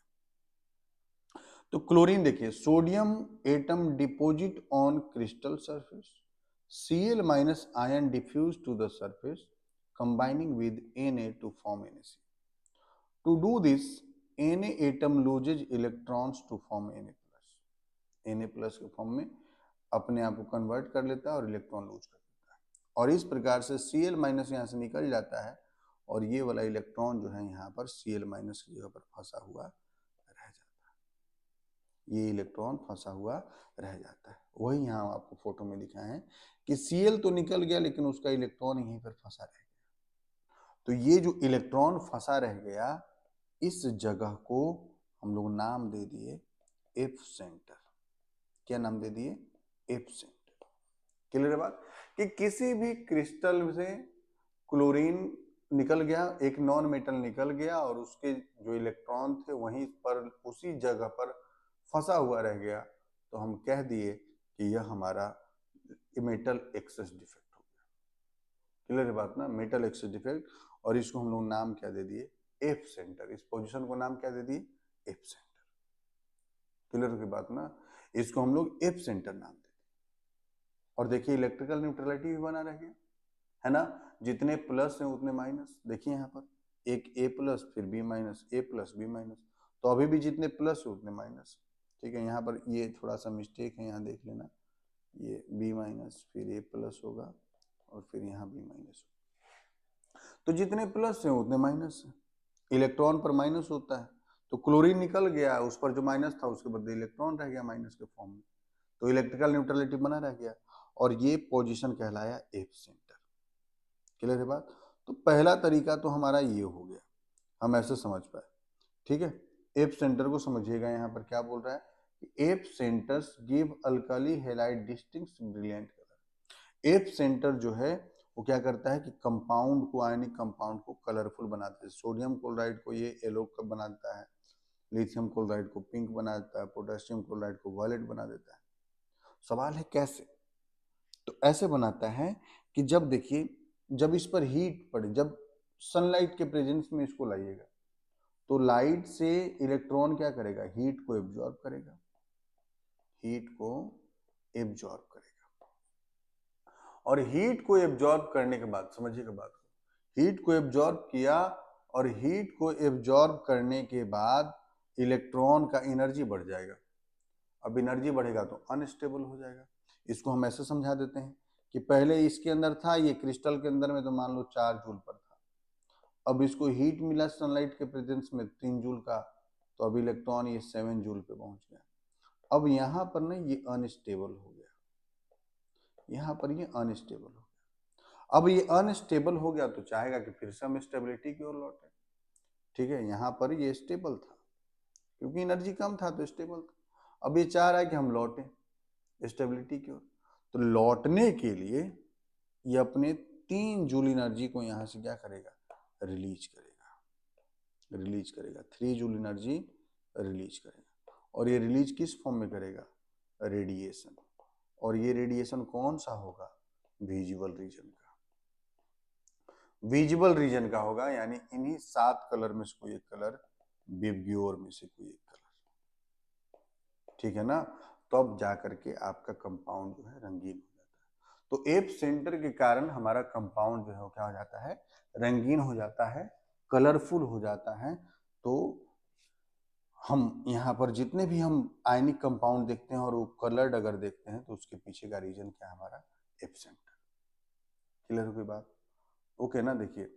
तो क्लोरीन देखिए, sodium atom deposit on crystal surface, Cl minus ion diffuse to the surface combining with Na to form NaC. To do this, Na atom loses electrons to form Na+. Na+ के form में अपने आप को convert कर लेता है और electron lose कर देता है, और इस प्रकार से Cl माइनस यहाँ से निकल जाता है, और ये वाला इलेक्ट्रॉन जो है यहाँ पर Cl माइनस की जगह पर फंसा हुआ रह जाता है, ये इलेक्ट्रॉन फंसा हुआ रह जाता है। वही यहाँ आपको फोटो में दिखाए हैं कि Cl तो निकल गया, लेकिन उसका इलेक्ट्रॉन यहीं पर फंसा रह गया। तो ये जो इलेक्ट्रॉन फंसा रह गया, इस जगह को हम लोग नाम दे दिए एफ सेंटर। क्या नाम दे दिए, एफ सेंटर। क्लियर है बात, कि किसी भी क्रिस्टल से क्लोरीन निकल गया, एक नॉन मेटल निकल गया, और उसके जो इलेक्ट्रॉन थे वहीं पर उसी जगह पर फंसा हुआ रह गया, तो हम कह दिए कि यह हमारा मेटल एक्सेस डिफेक्ट हो गया। क्लियर है बात ना, मेटल एक्सेस डिफेक्ट। और इसको हम लोग नाम क्या दे दिए, एफ सेंटर। इस पोजीशन को नाम क्या दे दिए, एफ सेंटर। क्लियर की बात ना, इसको हम लोग एफ सेंटर नाम देते। और देखिए इलेक्ट्रिकल न्यूट्रलिटी भी बना रह गया, है ना। जितने प्लस हैं उतने माइनस। देखिए यहाँ पर एक A+, फिर B-, A+, B-, तो अभी भी जितने प्लस है उतने माइनस। ठीक है, यहाँ पर ये थोड़ा सा मिस्टेक है, यहाँ देख लेना, ये B-, फिर A+ होगा, और फिर यहाँ B-। तो जितने प्लस हैं उतने माइनस है। इलेक्ट्रॉन पर माइनस होता है, तो क्लोरीन निकल गया, उस पर जो माइनस था उसके बदले इलेक्ट्रॉन रह गया माइनस के फॉर्म में, तो इलेक्ट्रिकल न्यूट्रलिटी बना रह गया, और ये पोजीशन कहलाया एफ सेंटर। क्लियर है बात? तो पहला तरीका तो हमारा ये हो गया, हम ऐसे समझ पाए। ठीक है, एफ सेंटर को समझिएगा, यहाँ पर क्या बोल रहा है कि F centres give alkali halide distinct brilliant colour. F centre जो है वो क्या करता है कि कंपाउंड को, आयनिक कंपाउंड को कलरफुल बनाता है। सोडियम क्लोराइड को ये येलो बनाता है, लिथियम क्लोराइड को पिंक बना देता है, पोटेशियम क्लोराइड को वायलेट बना देता है। सवाल है कैसे? तो ऐसे बनाता है कि जब देखिए, जब इस पर हीट पड़े, जब सनलाइट के प्रेजेंस में इसको लाइएगा, तो लाइट से इलेक्ट्रॉन क्या करेगा, हीट को एब्जॉर्ब करेगा, हीट को एब्जॉर्ब करेगा, और हीट को एब्जॉर्ब करने के बाद, समझिएगा बात को, हीट को एब्जॉर्ब किया, और हीट को एब्जॉर्ब करने के बाद इलेक्ट्रॉन का एनर्जी बढ़ जाएगा। अब एनर्जी बढ़ेगा तो अनस्टेबल हो जाएगा। इसको हम ऐसे समझा देते हैं कि पहले इसके अंदर था, ये क्रिस्टल के अंदर में तो मान लो 4 जूल पर था, अब इसको हीट मिला सनलाइट के प्रेजेंस में 3 जूल का, तो अब इलेक्ट्रॉन ये 7 जूल पे पहुंच गया। अब यहाँ पर ना ये अनस्टेबल हो गया, यहाँ पर ये अनस्टेबल हो गया। अब ये अनस्टेबल हो गया तो चाहेगा कि फिर से हम स्टेबिलिटी की ओर लौटे। ठीक है, यहाँ पर ये स्टेबल था क्योंकि एनर्जी कम था तो स्टेबल था। अब ये चाह रहा है कि हम लौटें स्टेबिलिटी की ओर, तो लौटने के लिए ये अपने 3 जूल एनर्जी को यहाँ से क्या करेगा, रिलीज करेगा, रिलीज करेगा 3 जूल एनर्जी रिलीज करेगा। और ये रिलीज किस फॉर्म में करेगा, रेडिएशन। और ये रेडिएशन कौन सा होगा, विजिबल रीजन का, विजिबल रीजन का होगा, यानी इन्हीं 7 कलर में से कोई एक कलर, विबग्योर में से कोई एक कलर। ठीक है ना? तो अब जाकर के आपका कंपाउंड जो है रंगीन हो जाता है। तो एफ सेंटर के कारण हमारा कंपाउंड जो है वो क्या हो जाता है, रंगीन हो जाता है, कलरफुल हो जाता है। तो हम यहाँ पर जितने भी हम आयनिक कंपाउंड देखते हैं और वो कलर्ड अगर देखते हैं तो उसके पीछे का रीजन क्या है, हमारा एफ सेंटर। क्लियर हो गई बात? ओके ना? देखिए,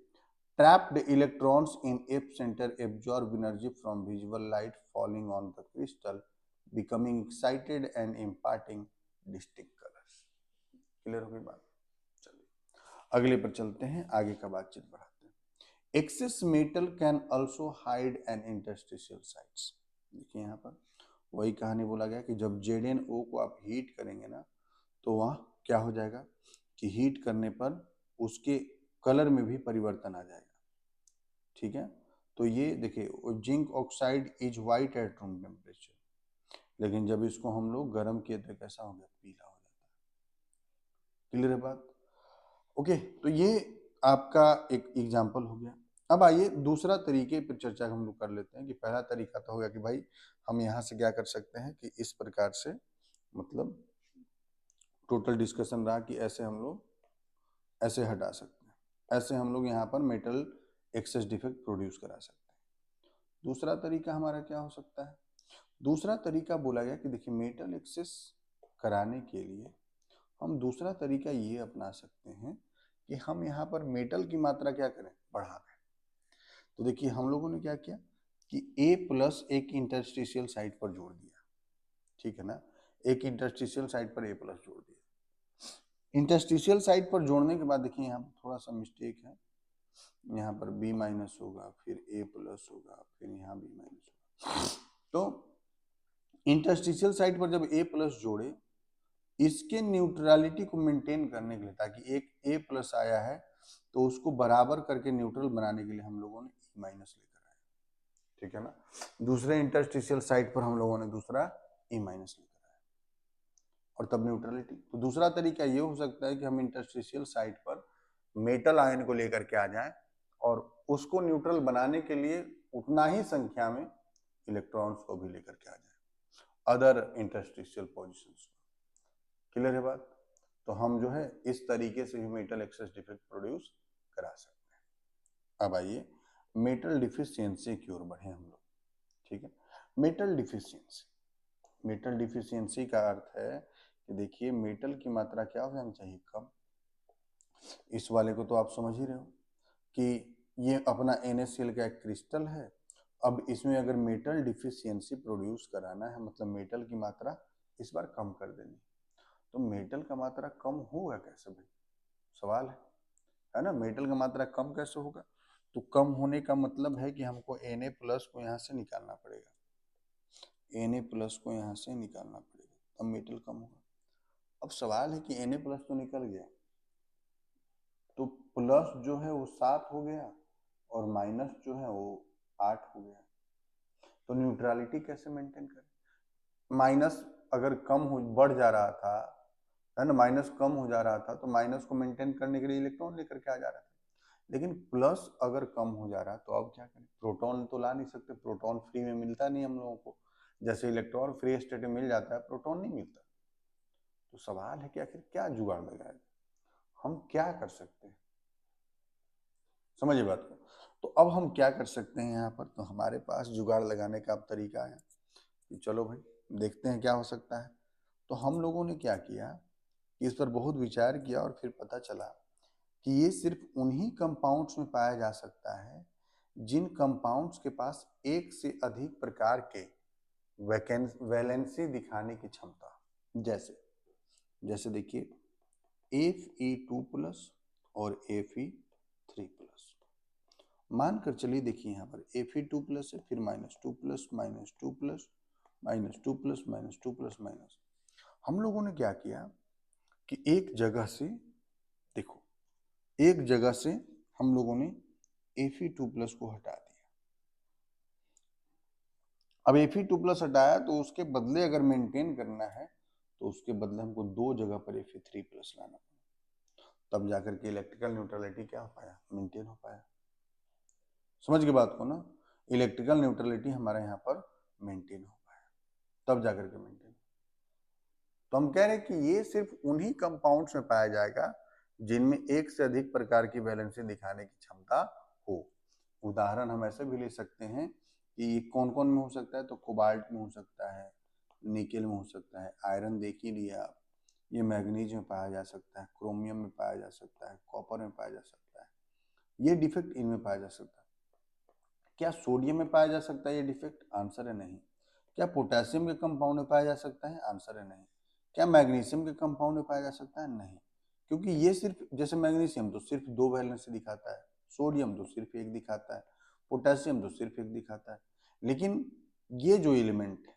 trapped electrons in F center absorb energy from visible light falling on the crystal, becoming excited and imparting distinct colors. Clear हो गई बात? चलिए अगले पर चलते हैं, आगे का बातचीत बढ़ाते हैं। Excess metal can also hide an interstitial sites. देखिए यहाँ पर वही कहानी बोला गया कि जब ZnO को आप हीट करेंगे ना, तो वह क्या हो जाएगा कि हीट करने पर उसके कलर में भी परिवर्तन आ जाएगा। ठीक है, तो ये देखिए zinc oxide is white at room temperature, लेकिन जब इसको हम लोग गर्म किए तो कैसा हो गया, पीला हो जाता है। क्लियर है बात? ओके, तो ये आपका एक एग्जांपल हो गया। अब आइए दूसरा तरीके पर चर्चा हम लोग कर लेते हैं कि पहला तरीका तो हो गया कि भाई हम यहाँ से क्या कर सकते हैं कि इस प्रकार से, मतलब टोटल डिस्कशन रहा कि ऐसे हम लोग ऐसे हटा सकते हैं, ऐसे हम लोग यहाँ पर मेटल एक्सेस डिफेक्ट प्रोड्यूस करा सकते हैं। दूसरा तरीका हमारा क्या हो सकता है, दूसरा तरीका बोला गया कि देखिए मेटल एक्सेस कराने के लिए हम दूसरा तरीका ये अपना सकते हैं कि हम यहाँ पर मेटल की मात्रा क्या करें, बढ़ा दें। तो देखिए हम लोगों ने क्या किया कि A+ एक इंटरस्टिशियल साइट पर जोड़ दिया। ठीक है ना, एक इंटरस्टिशियल साइट पर A+ जोड़ दिया। इंटरस्टिशियल साइट पर जोड़ने के बाद देखिए यहाँ पर थोड़ा सा मिस्टेक है, यहाँ पर B- होगा, फिर A+ होगा, फिर यहाँ B- होगा। तो इंटरस्टिशियल साइट पर जब A+ जोड़े, इसके न्यूट्रलिटी को मेंटेन करने के लिए, ताकि एक A+ आया है तो उसको बराबर करके न्यूट्रल बनाने के लिए हम लोगों ने E- लेकर आए। ठीक है ना, दूसरे इंटरस्टिशियल साइट पर हम लोगों ने दूसरा E- लेकर आए और तब न्यूट्रलिटी। तो दूसरा तरीका ये हो सकता है कि हम इंटरस्टिशियल साइट पर मेटल आयन को लेकर के आ जाएं और उसको न्यूट्रल बनाने के लिए उतना ही संख्या में इलेक्ट्रॉन्स को भी लेकर के आ जाए अदर इंटरस्टिशियल पोजिशंस। क्लियर है बात? तो हम जो है इस तरीके से भी मेटल एक्सेस डिफेक्ट प्रोड्यूस करा सकते हैं। अब आइए मेटल डिफिशियंसी की ओर बढ़े हम लोग। ठीक है, मेटल डिफिशियंसी, मेटल डिफिशियंसी का अर्थ है कि देखिए मेटल की मात्रा क्या हो जानी चाहिए, कम। इस वाले को तो आप समझ ही रहे हो कि ये अपना NaCl का एक क्रिस्टल है। अब इसमें अगर मेटल डिफिशियंसी प्रोड्यूस कराना है, मतलब मेटल की मात्रा इस बार कम कर देनी, तो मेटल का मात्रा कम होगा कैसे भाई, सवाल है ना। मेटल का मात्रा कम कैसे होगा, तो कम होने का मतलब है कि हमको Na प्लस को यहाँ से निकालना पड़ेगा, Na प्लस को यहाँ से निकालना पड़ेगा, तब मेटल कम होगा। अब सवाल है कि Na प्लस तो निकल गया, तो प्लस जो है वो 7 हो गया और माइनस जो है वो 8 हो गया, तो न्यूट्रलिटी कैसे मेंटेन करें। माइनस अगर कम हो बढ़ जा रहा था, है ना, माइनस कम हो जा रहा था, तो माइनस को मेंटेन करने के लिए इलेक्ट्रॉन लेकर के आ जा रहा था, लेकिन प्लस अगर कम हो जा रहा तो अब क्या करें, प्रोटॉन तो ला नहीं सकते, प्रोटॉन फ्री में मिलता नहीं हम लोगों को, जैसे इलेक्ट्रॉन फ्री स्टेट में मिल जाता है प्रोटॉन नहीं मिलता। तो सवाल है कि आखिर क्या जुगाड़ लगाएगा, हम क्या कर सकते हैं, समझिए बात को। तो अब हम क्या कर सकते हैं यहाँ पर, तो हमारे पास जुगाड़ लगाने का अब तरीका है कि चलो भाई देखते हैं क्या हो सकता है। तो हम लोगों ने क्या किया कि इस पर बहुत विचार किया और फिर पता चला कि ये सिर्फ उन्हीं कंपाउंड्स में पाया जा सकता है जिन कंपाउंड्स के पास एक से अधिक प्रकार के वैलेंसी दिखाने की क्षमता। जैसे जैसे देखिए Fe2 प्लस और Fe3 प्लस, मानकर चलिए, देखिए यहाँ पर Fe2 प्लस है, फिर -2 plus -2 plus -2 plus -2 plus minus. हम लोगों ने क्या किया कि एक जगह से, देखो एक जगह से हम लोगों ने Fe2 प्लस को हटा दिया। अब Fe2 प्लस हटाया तो उसके बदले अगर मेंटेन करना है तो उसके बदले हमको दो जगह पर Fe3 प्लस लाना पड़ा, तब जाकर के इलेक्ट्रिकल न्यूट्रलिटी क्या हो पाया, मेंटेन हो पाया। समझ गए बात को ना, इलेक्ट्रिकल न्यूट्रलिटी हमारे यहाँ पर मेंटेन हो पाया, तब जाकर के मेंटेन। तो हम कह रहे हैं कि ये सिर्फ उन्हीं कंपाउंड्स में पाया जाएगा जिनमें एक से अधिक प्रकार की वैलेंसी दिखाने की क्षमता हो। उदाहरण हम ऐसे भी ले सकते हैं कि ये कौन कौन में हो सकता है, तो कोबाल्ट में हो सकता है, निकेल में हो सकता है, आयरन देख ही लिया आप, ये मैग्नीज में पाया जा सकता है, क्रोमियम में पाया जा सकता है, कॉपर में पाया जा सकता है, ये डिफेक्ट इनमें पाया जा सकता है। क्या सोडियम में पाया जा सकता है ये डिफेक्ट, आंसर है नहीं। क्या पोटेशियम के कंपाउंड में पाया जा सकता है, आंसर है नहीं। क्या मैग्नीशियम के कंपाउंड में पाया जा सकता है, नहीं, क्योंकि ये सिर्फ, जैसे मैग्नीशियम तो सिर्फ 2 वैलेंसी दिखाता है, सोडियम तो सिर्फ 1 दिखाता है, पोटेशियम तो सिर्फ 1 दिखाता है, लेकिन ये जो एलिमेंट है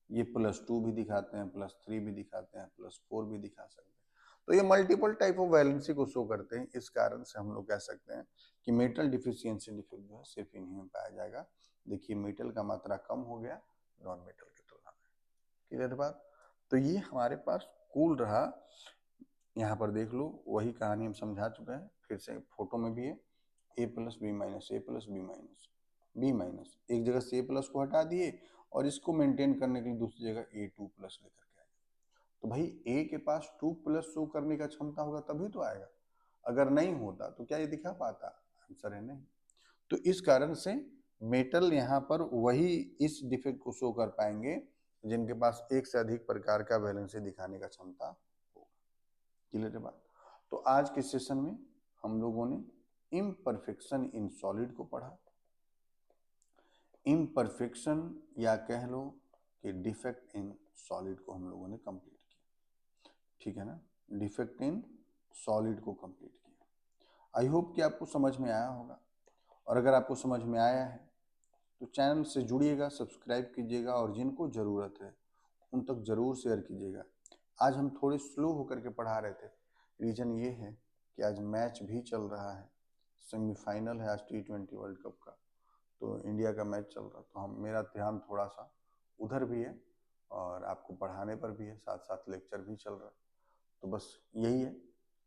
ये +2 भी दिखाते हैं, +3 भी दिखाते हैं, +4 भी दिखा सकते हैं, तो ये मल्टीपल टाइप ऑफ वैलेंसी को शो करते हैं। इस कारण से हम लोग कह सकते हैं कि मेटल डिफिशियंसी डिफेक्ट जो है सिर्फ इन्हीं में पाया जाएगा। देखिए मेटल का मात्रा कम हो गया नॉन मेटल की तुलना में, क्लियर बात। तो ये हमारे पास कूल रहा, यहाँ पर देख लो वही कहानी हम समझा चुके हैं, फिर से फोटो में भी है A plus B minus, A plus B minus, B minus, एक जगह से A प्लस को हटा दिए और इसको मेंटेन करने के लिए दूसरी जगह A2 प्लस लेकर के आए। तो भाई A के पास 2 प्लस शो करने का क्षमता होगा तभी तो आएगा, अगर नहीं होता तो क्या ये दिखा पाता, आंसर है नहीं। तो इस कारण से मेटल यहाँ पर वही इस डिफेक्ट को शो कर पाएंगे जिनके पास एक से अधिक प्रकार का वैलेंसी दिखाने का क्षमता होगा, क्लियर है बात। तो आज के सेशन में हम लोगों ने इम्परफेक्शन इन सॉलिड को पढ़ा। इम्परफेक्शन या कह लो कि डिफेक्ट इन सॉलिड को हम लोगों ने कंप्लीट किया, ठीक है ना, डिफेक्ट इन सॉलिड को कंप्लीट किया। आई होप कि आपको समझ में आया होगा, और अगर आपको समझ में आया है तो चैनल से जुड़िएगा, सब्सक्राइब कीजिएगा और जिनको ज़रूरत है उन तक ज़रूर शेयर कीजिएगा। आज हम थोड़े स्लो होकर के पढ़ा रहे थे, रीज़न ये है कि आज मैच भी चल रहा है, सेमीफाइनल है आज T20 वर्ल्ड कप का, तो इंडिया का मैच चल रहा, तो हम मेरा ध्यान थोड़ा सा उधर भी है और आपको पढ़ाने पर भी है, साथ साथ लेक्चर भी चल रहा, तो बस यही है।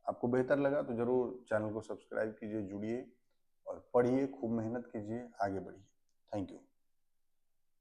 आपको बेहतर लगा तो ज़रूर चैनल को सब्सक्राइब कीजिए, जुड़िए और पढ़िए, खूब मेहनत कीजिए, आगे बढ़िए। Thank you.